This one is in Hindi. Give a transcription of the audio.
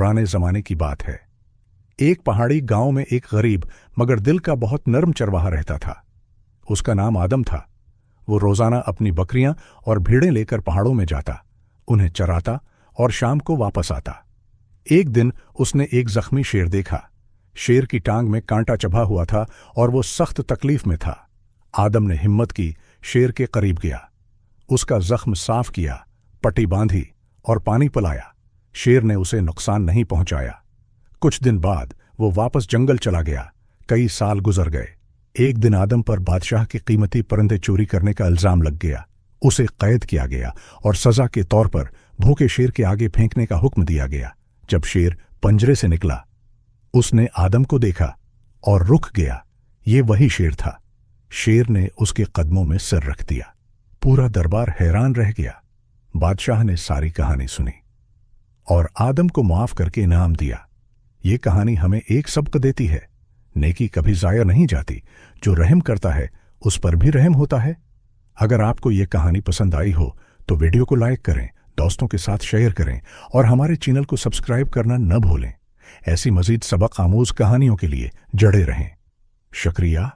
पुराने जमाने की बात है। एक पहाड़ी गांव में एक गरीब मगर दिल का बहुत नर्म चरवाहा रहता था। उसका नाम आदम था। वो रोजाना अपनी बकरियां और भेड़ें लेकर पहाड़ों में जाता, उन्हें चराता और शाम को वापस आता। एक दिन उसने एक जख्मी शेर देखा। शेर की टांग में कांटा चबा हुआ था और वो सख्त तकलीफ में था। आदम ने हिम्मत की, शेर के करीब गया, उसका जख्म साफ किया, पट्टी बांधी और पानी पिलाया। शेर ने उसे नुकसान नहीं पहुंचाया। कुछ दिन बाद वो वापस जंगल चला गया। कई साल गुजर गए। एक दिन आदम पर बादशाह के कीमती परिंदे चोरी करने का इल्जाम लग गया। उसे कैद किया गया और सजा के तौर पर भूखे शेर के आगे फेंकने का हुक्म दिया गया। जब शेर पंजरे से निकला, उसने आदम को देखा और रुक गया। ये वही शेर था। शेर ने उसके कदमों में सिर रख दिया। पूरा दरबार हैरान रह गया। बादशाह ने सारी कहानी सुनी और आदम को माफ करके इनाम दिया। ये कहानी हमें एक सबक देती है, नेकी कभी जाया नहीं जाती। जो रहम करता है उस पर भी रहम होता है। अगर आपको ये कहानी पसंद आई हो तो वीडियो को लाइक करें, दोस्तों के साथ शेयर करें और हमारे चैनल को सब्सक्राइब करना न भूलें। ऐसी मजीद सबक आमूज कहानियों के लिए जुड़े रहें। शुक्रिया।